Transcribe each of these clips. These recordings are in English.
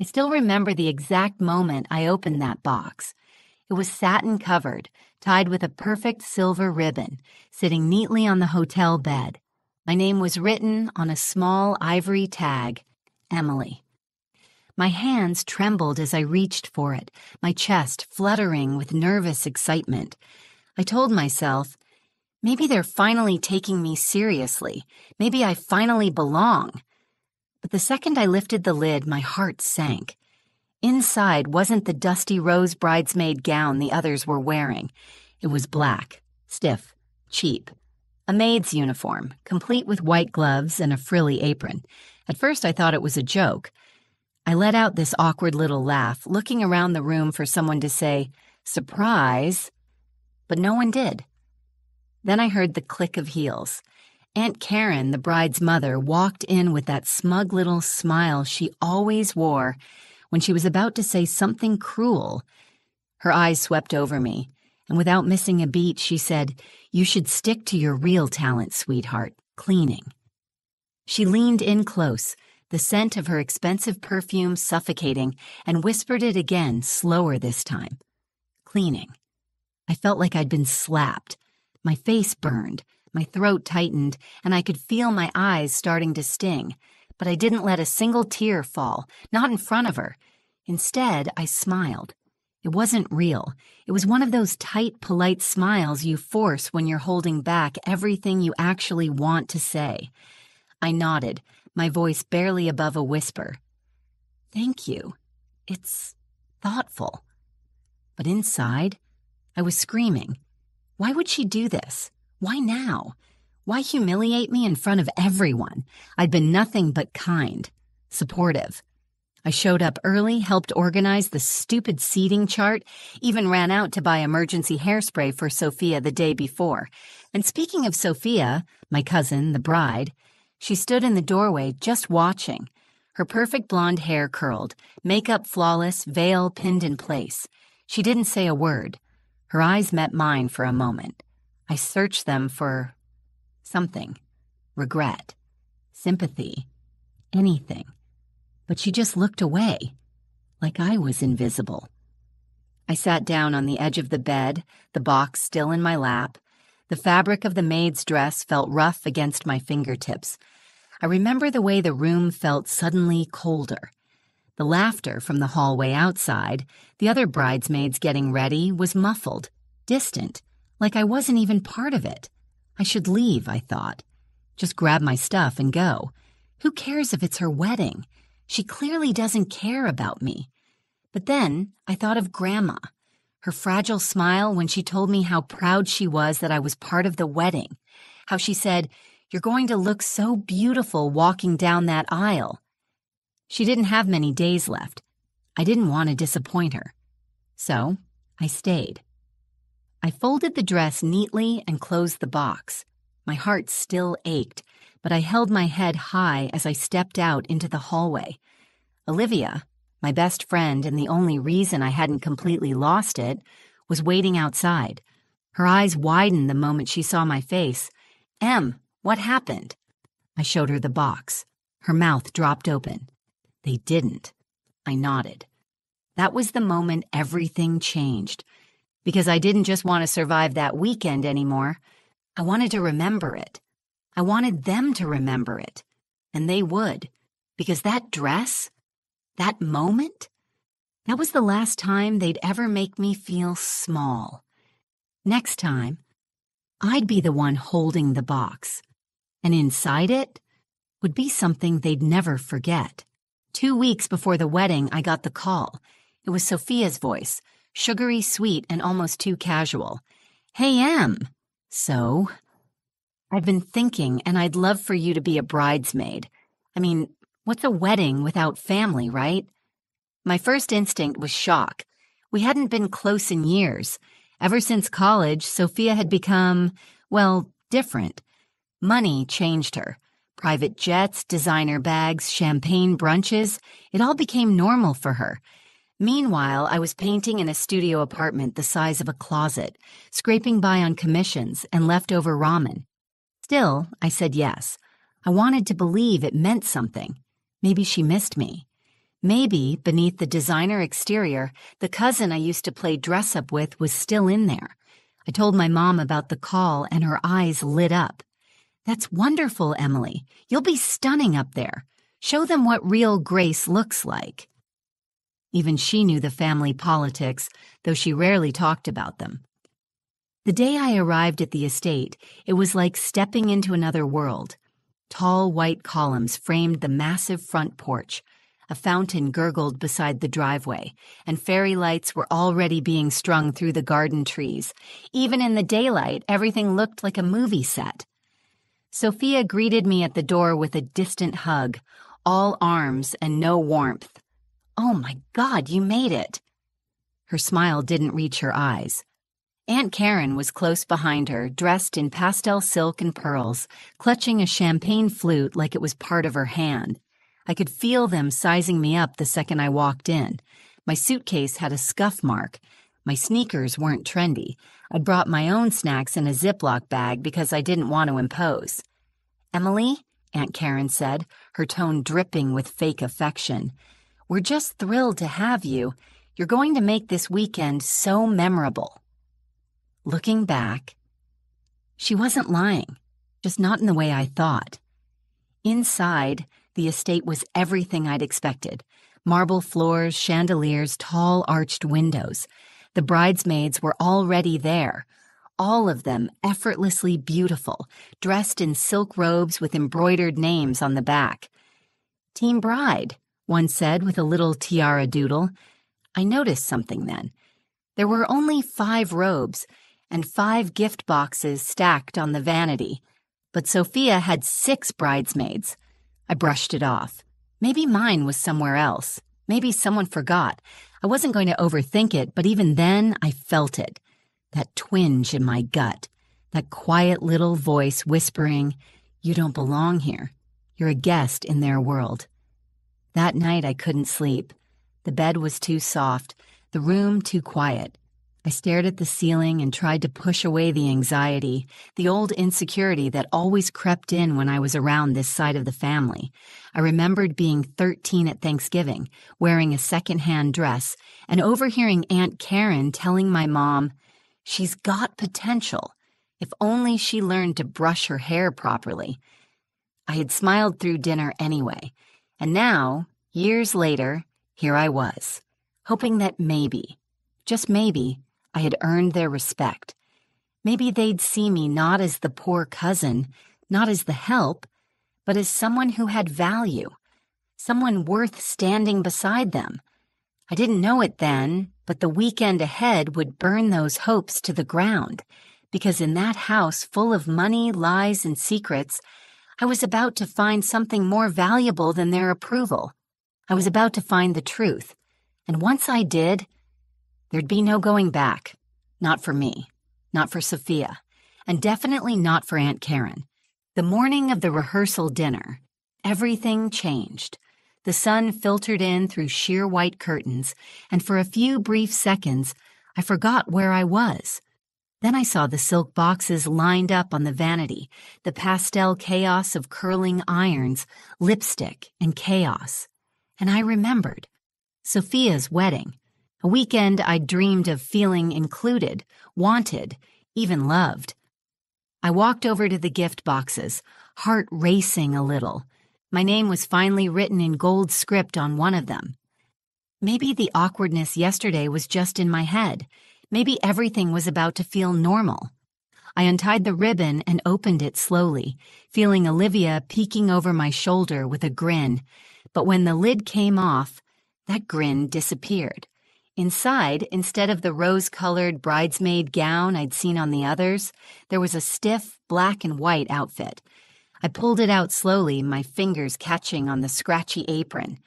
I still remember the exact moment I opened that box. It was satin covered, tied with a perfect silver ribbon, sitting neatly on the hotel bed. My name was written on a small ivory tag, Emily. My hands trembled as I reached for it, my chest fluttering with nervous excitement. I told myself, maybe they're finally taking me seriously. Maybe I finally belong. But the second I lifted the lid, my heart sank. Inside wasn't the dusty rose bridesmaid gown the others were wearing. It was black, stiff, cheap. A maid's uniform, complete with white gloves and a frilly apron. At first I thought it was a joke. I let out this awkward little laugh, looking around the room for someone to say, "Surprise!" But no one did. Then I heard the click of heels. Aunt Karen, the bride's mother, walked in with that smug little smile she always wore when she was about to say something cruel. Her eyes swept over me, and without missing a beat, she said, "You should stick to your real talent, sweetheart, cleaning." She leaned in close, the scent of her expensive perfume suffocating, and whispered it again, slower this time. Cleaning. I felt like I'd been slapped. My face burned, my throat tightened, and I could feel my eyes starting to sting. But I didn't let a single tear fall, not in front of her. Instead, I smiled. It wasn't real. It was one of those tight, polite smiles you force when you're holding back everything you actually want to say. I nodded, my voice barely above a whisper. "Thank you. It's thoughtful." But inside, I was screaming. Why would she do this? Why now? Why humiliate me in front of everyone? I'd been nothing but kind, supportive. I showed up early, helped organize the stupid seating chart, even ran out to buy emergency hairspray for Sophia the day before. And speaking of Sophia, my cousin, the bride, she stood in the doorway just watching, her perfect blonde hair curled, makeup flawless, veil pinned in place. She didn't say a word. Her eyes met mine for a moment. I searched them for something. Regret. Sympathy. Anything. But she just looked away, like I was invisible. I sat down on the edge of the bed, the box still in my lap. The fabric of the maid's dress felt rough against my fingertips. I remember the way the room felt suddenly colder. The laughter from the hallway outside, the other bridesmaids getting ready, was muffled, distant, like I wasn't even part of it. I should leave, I thought. Just grab my stuff and go. Who cares if it's her wedding? She clearly doesn't care about me. But then I thought of Grandma, her fragile smile when she told me how proud she was that I was part of the wedding, how she said, "You're going to look so beautiful walking down that aisle." She didn't have many days left. I didn't want to disappoint her. So I stayed. I folded the dress neatly and closed the box. My heart still ached, but I held my head high as I stepped out into the hallway. Olivia, my best friend and the only reason I hadn't completely lost it, was waiting outside. Her eyes widened the moment she saw my face. "Em, what happened?" I showed her the box. Her mouth dropped open. They didn't. I nodded. That was the moment everything changed. Because I didn't just want to survive that weekend anymore. I wanted to remember it. I wanted them to remember it. And they would. Because that dress, that moment, that was the last time they'd ever make me feel small. Next time, I'd be the one holding the box. And inside it would be something they'd never forget. 2 weeks before the wedding, I got the call. It was Sophia's voice, sugary sweet and almost too casual. "Hey, Em." "So?" "I've been thinking, and I'd love for you to be a bridesmaid. I mean, what's a wedding without family, right?" My first instinct was shock. We hadn't been close in years. Ever since college, Sophia had become, well, different. Money changed her. Private jets, designer bags, champagne brunches, it all became normal for her. Meanwhile, I was painting in a studio apartment the size of a closet, scraping by on commissions and leftover ramen. Still, I said yes. I wanted to believe it meant something. Maybe she missed me. Maybe, beneath the designer exterior, the cousin I used to play dress-up with was still in there. I told my mom about the call, and her eyes lit up. "That's wonderful, Emily. You'll be stunning up there. Show them what real grace looks like." Even she knew the family politics, though she rarely talked about them. The day I arrived at the estate, it was like stepping into another world. Tall white columns framed the massive front porch. A fountain gurgled beside the driveway, and fairy lights were already being strung through the garden trees. Even in the daylight, everything looked like a movie set. Sophia greeted me at the door with a distant hug, all arms and no warmth. "Oh my God, you made it!" Her smile didn't reach her eyes. Aunt Karen was close behind her, dressed in pastel silk and pearls, clutching a champagne flute like it was part of her hand. I could feel them sizing me up the second I walked in. My suitcase had a scuff mark. My sneakers weren't trendy. I'd brought my own snacks in a Ziploc bag because I didn't want to impose. "Emily," Aunt Karen said, her tone dripping with fake affection, "we're just thrilled to have you. You're going to make this weekend so memorable." Looking back, she wasn't lying, just not in the way I thought. Inside, the estate was everything I'd expected. Marble floors, chandeliers, tall arched windows. The bridesmaids were already there, all of them effortlessly beautiful, dressed in silk robes with embroidered names on the back. "Team Bride," one said with a little tiara doodle. I noticed something then. There were only 5 robes and 5 gift boxes stacked on the vanity, but Sophia had 6 bridesmaids. I brushed it off. Maybe mine was somewhere else. Maybe someone forgot. I wasn't going to overthink it, but even then I felt it. That twinge in my gut. That quiet little voice whispering, "You don't belong here. You're a guest in their world." That night I couldn't sleep. The bed was too soft, the room too quiet. I stared at the ceiling and tried to push away the anxiety, the old insecurity that always crept in when I was around this side of the family. I remembered being 13 at Thanksgiving, wearing a second-hand dress, and overhearing Aunt Karen telling my mom, "She's got potential, if only she learned to brush her hair properly." I had smiled through dinner anyway, and now, years later, here I was, hoping that maybe, just maybe, I had earned their respect. Maybe they'd see me not as the poor cousin, not as the help, but as someone who had value, someone worth standing beside them. I didn't know it then, but the weekend ahead would burn those hopes to the ground, because in that house full of money, lies, and secrets, I was about to find something more valuable than their approval. I was about to find the truth, and once I did, there'd be no going back. Not for me, not for Sophia, and definitely not for Aunt Karen. The morning of the rehearsal dinner, everything changed. The sun filtered in through sheer white curtains, and for a few brief seconds, I forgot where I was. Then I saw the silk boxes lined up on the vanity, the pastel chaos of curling irons, lipstick, and chaos. And I remembered Sophia's wedding. A weekend I dreamed of feeling included, wanted, even loved. I walked over to the gift boxes, heart racing a little. My name was finally written in gold script on one of them. Maybe the awkwardness yesterday was just in my head. Maybe everything was about to feel normal. I untied the ribbon and opened it slowly, feeling Olivia peeking over my shoulder with a grin. But when the lid came off, that grin disappeared. Inside, instead of the rose-colored bridesmaid gown I'd seen on the others, there was a stiff black and white outfit. I pulled it out slowly, my fingers catching on the scratchy apron.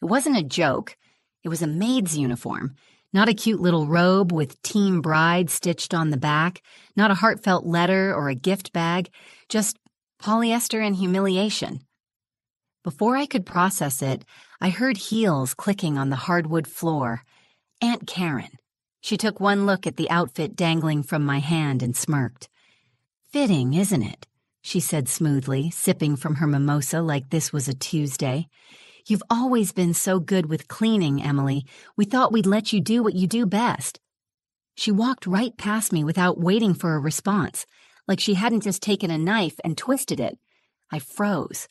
It wasn't a joke. It was a maid's uniform. Not a cute little robe with Team Bride stitched on the back, not a heartfelt letter or a gift bag, just polyester and humiliation. Before I could process it, I heard heels clicking on the hardwood floor. Aunt Karen. She took one look at the outfit dangling from my hand and smirked. "Fitting, isn't it?" she said smoothly, sipping from her mimosa like this was a Tuesday. You've always been so good with cleaning, Emily. We thought we'd let you do what you do best. She walked right past me without waiting for a response, like she hadn't just taken a knife and twisted it. I froze.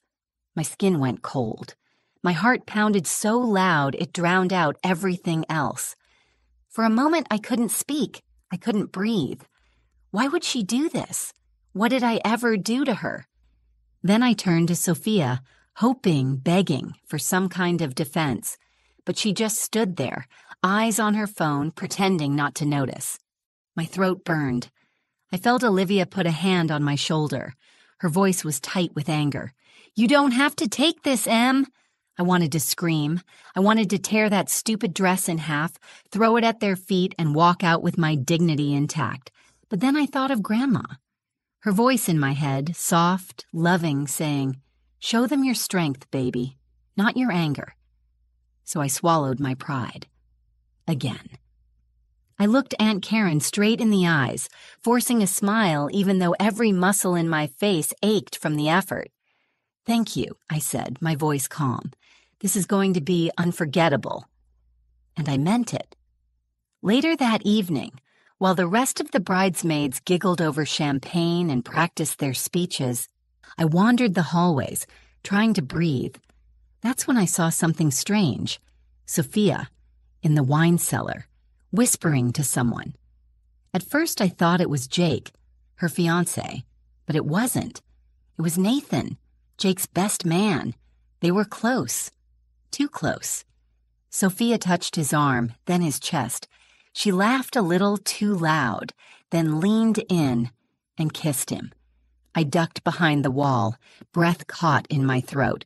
My skin went cold. My heart pounded so loud it drowned out everything else. For a moment, I couldn't speak. I couldn't breathe. Why would she do this? What did I ever do to her? Then I turned to Sophia, hoping, begging for some kind of defense. But she just stood there, eyes on her phone, pretending not to notice. My throat burned. I felt Olivia put a hand on my shoulder. Her voice was tight with anger. "You don't have to take this, Em." I wanted to scream. I wanted to tear that stupid dress in half, throw it at their feet, and walk out with my dignity intact. But then I thought of Grandma. Her voice in my head, soft, loving, saying, "Show them your strength, baby, not your anger." So I swallowed my pride. Again. I looked Aunt Karen straight in the eyes, forcing a smile even though every muscle in my face ached from the effort. "Thank you," I said, my voice calm. "This is going to be unforgettable." And I meant it. Later that evening, while the rest of the bridesmaids giggled over champagne and practiced their speeches, I wandered the hallways, trying to breathe. That's when I saw something strange. Sophia, in the wine cellar, whispering to someone. At first I thought it was Jake, her fiancé, but it wasn't. It was Nathan, Jake's best man. They were close. Too close. Sophia touched his arm, then his chest. She laughed a little too loud, then leaned in and kissed him. I ducked behind the wall, breath caught in my throat.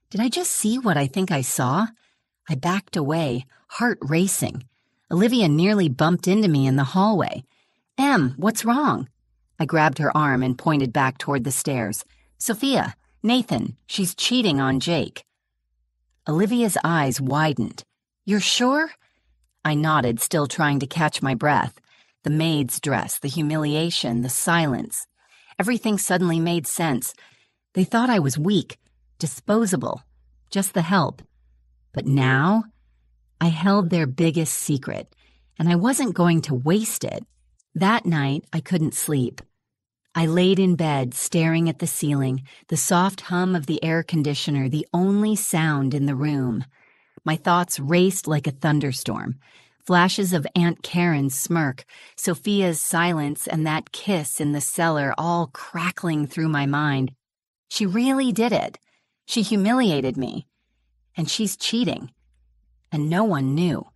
Did I just see what I think I saw? I backed away, heart racing. Olivia nearly bumped into me in the hallway. "Em, what's wrong?" I grabbed her arm and pointed back toward the stairs. "Sophia, Nathan, she's cheating on Jake." Olivia's eyes widened. "You're sure?" I nodded, still trying to catch my breath. The maid's dress, the humiliation, the silence. Everything suddenly made sense. They thought I was weak, disposable, just the help. But now, I held their biggest secret, and I wasn't going to waste it. That night, I couldn't sleep. I laid in bed, staring at the ceiling, the soft hum of the air conditioner, the only sound in the room. My thoughts raced like a thunderstorm. Flashes of Aunt Karen's smirk, Sophia's silence, and that kiss in the cellar all crackling through my mind. She really did it. She humiliated me. And she's cheating. And no one knew.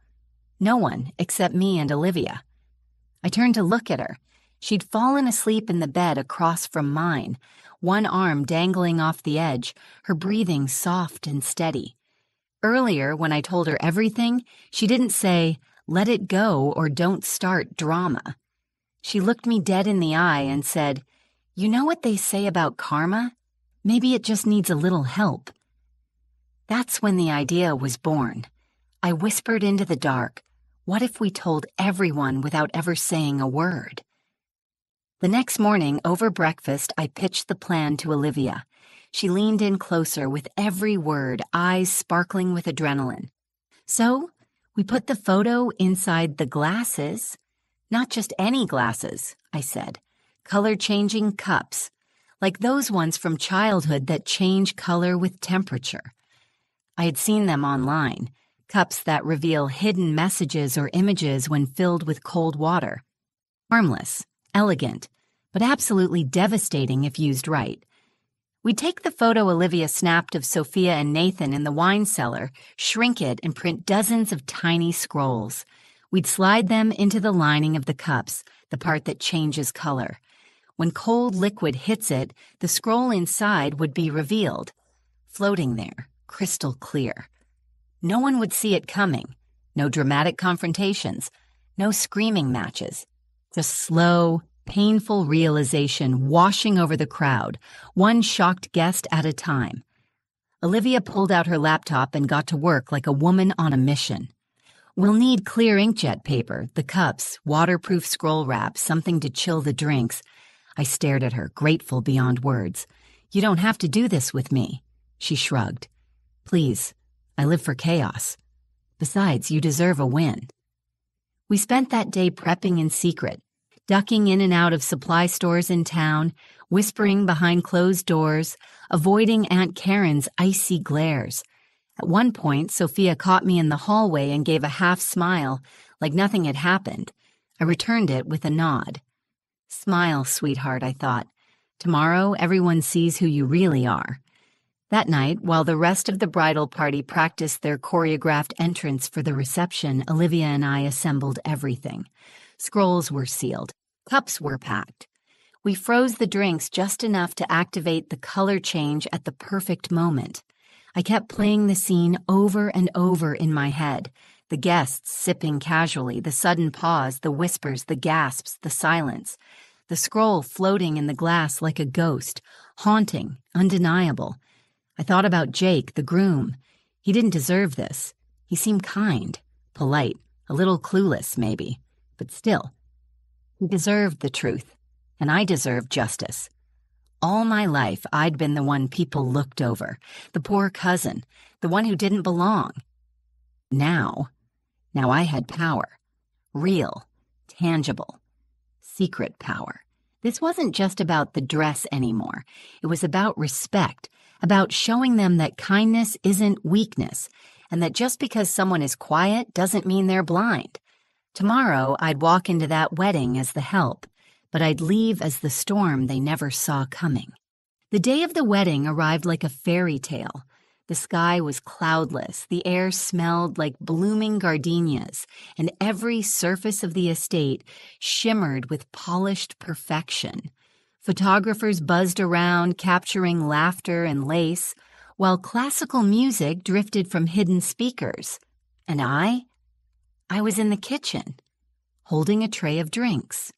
No one except me and Olivia. I turned to look at her. She'd fallen asleep in the bed across from mine, one arm dangling off the edge, her breathing soft and steady. Earlier, when I told her everything, she didn't say, "Let it go," or "Don't start drama." She looked me dead in the eye and said, "You know what they say about karma? Maybe it just needs a little help." That's when the idea was born. I whispered into the dark, what if we told everyone without ever saying a word? The next morning, over breakfast, I pitched the plan to Olivia. She leaned in closer with every word, eyes sparkling with adrenaline. "So, we put the photo inside the glasses. Not just any glasses," I said. "Color-changing cups, like those ones from childhood that change color with temperature." I had seen them online, cups that reveal hidden messages or images when filled with cold water. Harmless, elegant, but absolutely devastating if used right. We'd take the photo Olivia snapped of Sophia and Nathan in the wine cellar, shrink it, and print dozens of tiny scrolls. We'd slide them into the lining of the cups, the part that changes color. When cold liquid hits it, the scroll inside would be revealed, floating there, crystal clear. No one would see it coming. No dramatic confrontations. No screaming matches. Just slow, painful realization washing over the crowd, one shocked guest at a time. Olivia pulled out her laptop and got to work like a woman on a mission. "We'll need clear inkjet paper, the cups, waterproof scroll wrap, something to chill the drinks." I stared at her, grateful beyond words. "You don't have to do this with me." She shrugged. "Please, I live for chaos. Besides, you deserve a win. We spent that day prepping in secret, ducking in and out of supply stores in town, whispering behind closed doors, avoiding Aunt Karen's icy glares. At one point, Sophia caught me in the hallway and gave a half smile, like nothing had happened. I returned it with a nod. Smile, sweetheart, I thought. Tomorrow, everyone sees who you really are. That night, while the rest of the bridal party practiced their choreographed entrance for the reception, Olivia and I assembled everything. Scrolls were sealed. Cups were packed. We froze the drinks just enough to activate the color change at the perfect moment. I kept playing the scene over and over in my head. The guests sipping casually, the sudden pause, the whispers, the gasps, the silence. The scroll floating in the glass like a ghost, haunting, undeniable. I thought about Jake, the groom. He didn't deserve this. He seemed kind, polite, a little clueless, maybe. But still, he deserved the truth, and I deserved justice. All my life, I'd been the one people looked over, the poor cousin, the one who didn't belong. Now I had power. Real, tangible, secret power. This wasn't just about the dress anymore. It was about respect, about showing them that kindness isn't weakness, and that just because someone is quiet doesn't mean they're blind. Tomorrow, I'd walk into that wedding as the help, but I'd leave as the storm they never saw coming. The day of the wedding arrived like a fairy tale. The sky was cloudless, the air smelled like blooming gardenias, and every surface of the estate shimmered with polished perfection. Photographers buzzed around, capturing laughter and lace, while classical music drifted from hidden speakers. And I was in the kitchen, holding a tray of drinks.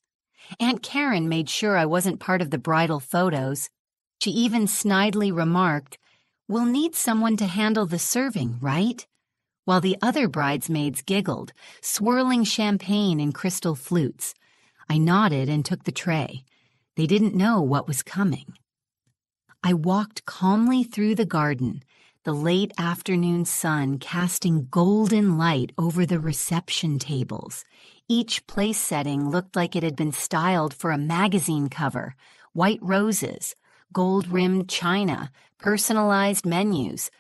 Aunt Karen made sure I wasn't part of the bridal photos. She even snidely remarked, "We'll need someone to handle the serving, right?" While the other bridesmaids giggled, swirling champagne in crystal flutes. I nodded and took the tray. They didn't know what was coming. I walked calmly through the garden, the late afternoon sun casting golden light over the reception tables. Each place setting looked like it had been styled for a magazine cover. White roses, gold-rimmed china, personalized menus.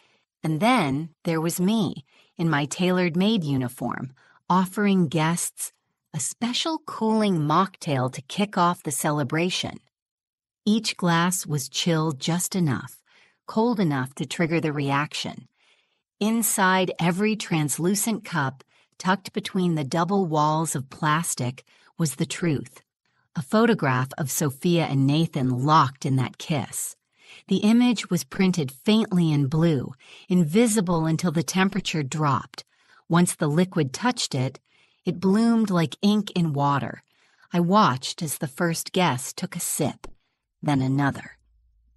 And then there was me, in my tailored maid uniform, offering guests a special cooling mocktail to kick off the celebration. Each glass was chilled just enough, cold enough to trigger the reaction. Inside every translucent cup, tucked between the double walls of plastic, was the truth. A photograph of Sophia and Nathan locked in that kiss. The image was printed faintly in blue, invisible until the temperature dropped. Once the liquid touched it, it bloomed like ink in water. I watched as the first guest took a sip, then another.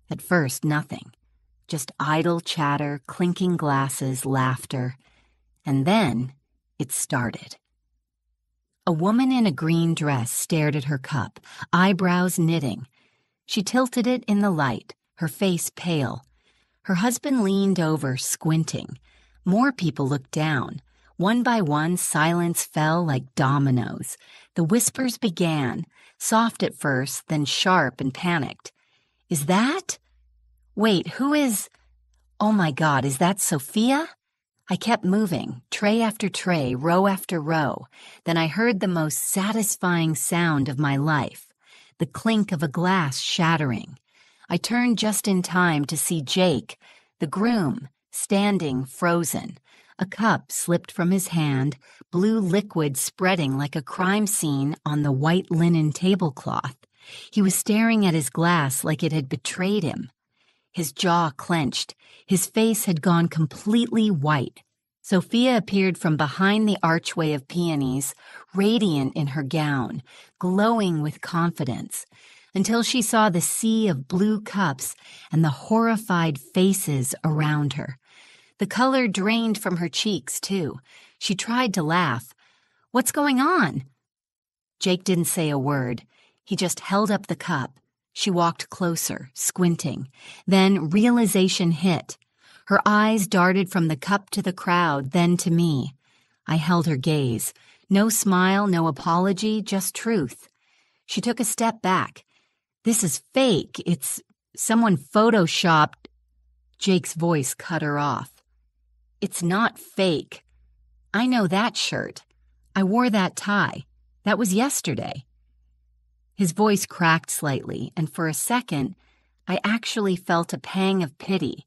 At first, nothing. Just idle chatter, clinking glasses, laughter. And then it started. A woman in a green dress stared at her cup, eyebrows knitting. She tilted it in the light, her face pale. Her husband leaned over, squinting. More people looked down. One by one, silence fell like dominoes. The whispers began, soft at first, then sharp and panicked. "Is that? Wait, who is? Oh my God, is that Sophia?" I kept moving, tray after tray, row after row. Then I heard the most satisfying sound of my life, the clink of a glass shattering. I turned just in time to see Jake, the groom, standing frozen. A cup slipped from his hand, blue liquid spreading like a crime scene on the white linen tablecloth. He was staring at his glass like it had betrayed him. His jaw clenched. His face had gone completely white. Sophia appeared from behind the archway of peonies, radiant in her gown, glowing with confidence, until she saw the sea of blue cups and the horrified faces around her. The color drained from her cheeks, too. She tried to laugh. "What's going on?" Jake didn't say a word. He just held up the cup. She walked closer, squinting. Then realization hit. Her eyes darted from the cup to the crowd, then to me. I held her gaze. No smile, no apology, just truth. She took a step back. "This is fake. Someone photoshopped." Jake's voice cut her off. "It's not fake. I know that shirt. I wore that tie. That was yesterday." His voice cracked slightly, and for a second, I actually felt a pang of pity.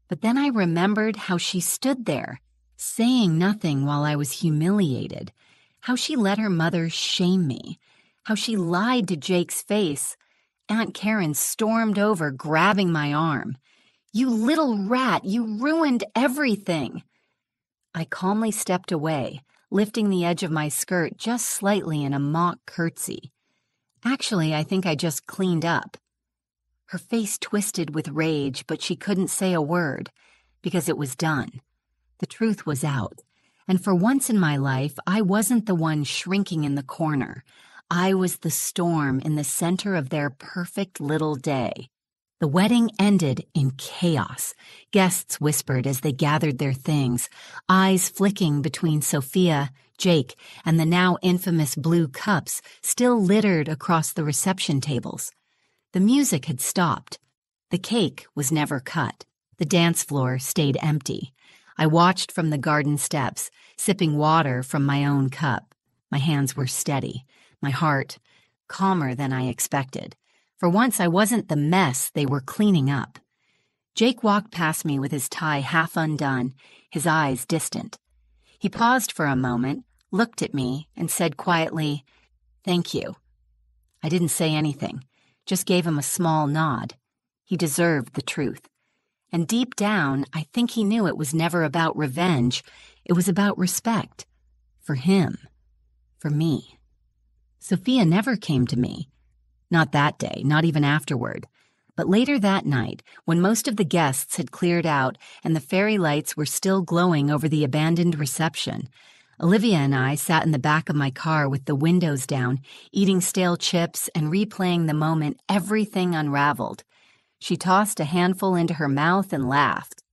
But then I remembered how she stood there, saying nothing while I was humiliated, how she let her mother shame me, how she lied to Jake's face. Aunt Karen stormed over, grabbing my arm. "You little rat, you ruined everything." I calmly stepped away, lifting the edge of my skirt just slightly in a mock curtsy. Actually, I think I just cleaned up. Her face twisted with rage, but she couldn't say a word, because it was done. The truth was out, and for once in my life, I wasn't the one shrinking in the corner. I was the storm in the center of their perfect little day. The wedding ended in chaos. Guests whispered as they gathered their things, eyes flicking between Sophia, Jake, and the now infamous blue cups still littered across the reception tables. The music had stopped. The cake was never cut. The dance floor stayed empty. I watched from the garden steps, sipping water from my own cup. My hands were steady, my heart calmer than I expected. For once, I wasn't the mess they were cleaning up. Jake walked past me with his tie half undone, his eyes distant. He paused for a moment, looked at me, and said quietly, "Thank you." I didn't say anything, just gave him a small nod. He deserved the truth. And deep down, I think he knew it was never about revenge. It was about respect. For him. For me. Sophia never came to me. Not that day, not even afterward. But later that night, when most of the guests had cleared out and the fairy lights were still glowing over the abandoned reception, Olivia and I sat in the back of my car with the windows down, eating stale chips and replaying the moment everything unraveled. She tossed a handful into her mouth and laughed.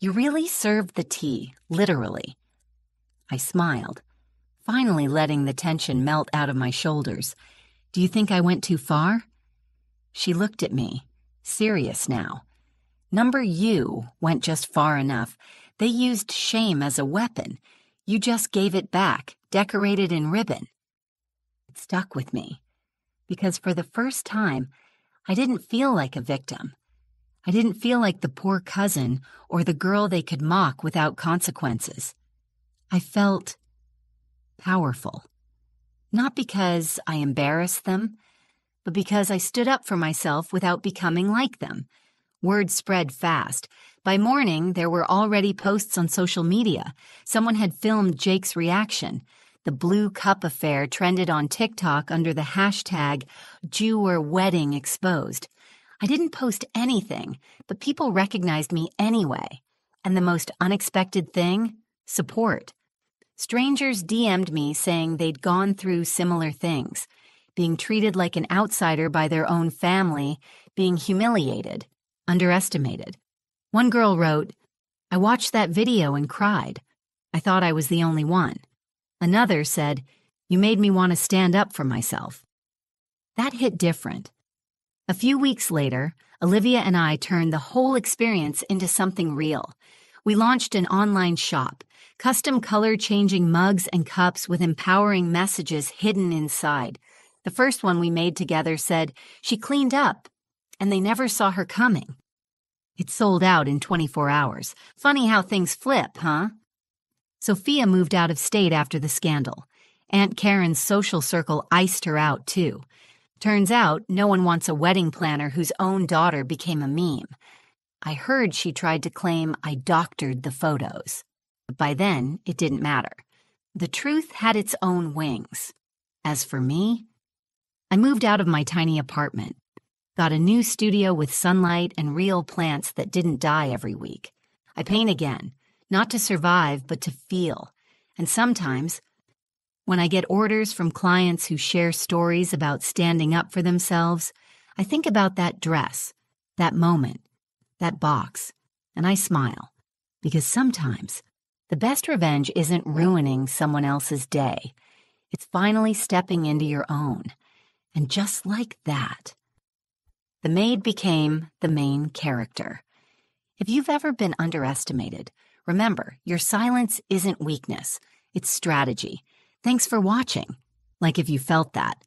"You really served the tea, literally." I smiled, finally letting the tension melt out of my shoulders. "Do you think I went too far?" She looked at me, serious now. "Number you went just far enough. They used shame as a weapon. You just gave it back, decorated in ribbon." It stuck with me, because for the first time, I didn't feel like a victim. I didn't feel like the poor cousin or the girl they could mock without consequences. I felt powerful. Not because I embarrassed them, but because I stood up for myself without becoming like them. Word spread fast. By morning, there were already posts on social media. Someone had filmed Jake's reaction. The blue cup affair trended on TikTok under the hashtag #JewWeddingExposed. I didn't post anything, but people recognized me anyway. And the most unexpected thing? Support. Strangers DM'd me saying they'd gone through similar things, being treated like an outsider by their own family, being humiliated, underestimated. One girl wrote, "I watched that video and cried. I thought I was the only one." Another said, "You made me want to stand up for myself." That hit different. A few weeks later, Olivia and I turned the whole experience into something real. We launched an online shop, custom color-changing mugs and cups with empowering messages hidden inside. The first one we made together said, "She cleaned up, and they never saw her coming." It sold out in 24 hours. Funny how things flip, huh? Sophia moved out of state after the scandal. Aunt Karen's social circle iced her out, too. Turns out, no one wants a wedding planner whose own daughter became a meme. I heard she tried to claim I doctored the photos. But by then, it didn't matter. The truth had its own wings. As for me, I moved out of my tiny apartment, got a new studio with sunlight and real plants that didn't die every week. I paint again, not to survive, but to feel. And sometimes, when I get orders from clients who share stories about standing up for themselves, I think about that dress, that moment, that box, and I smile, because sometimes the best revenge isn't ruining someone else's day. It's finally stepping into your own. And just like that, the maid became the main character. If you've ever been underestimated, remember, your silence isn't weakness, it's strategy. Thanks for watching. Like if you felt that.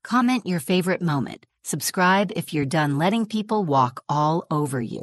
Comment your favorite moment. Subscribe if you're done letting people walk all over you.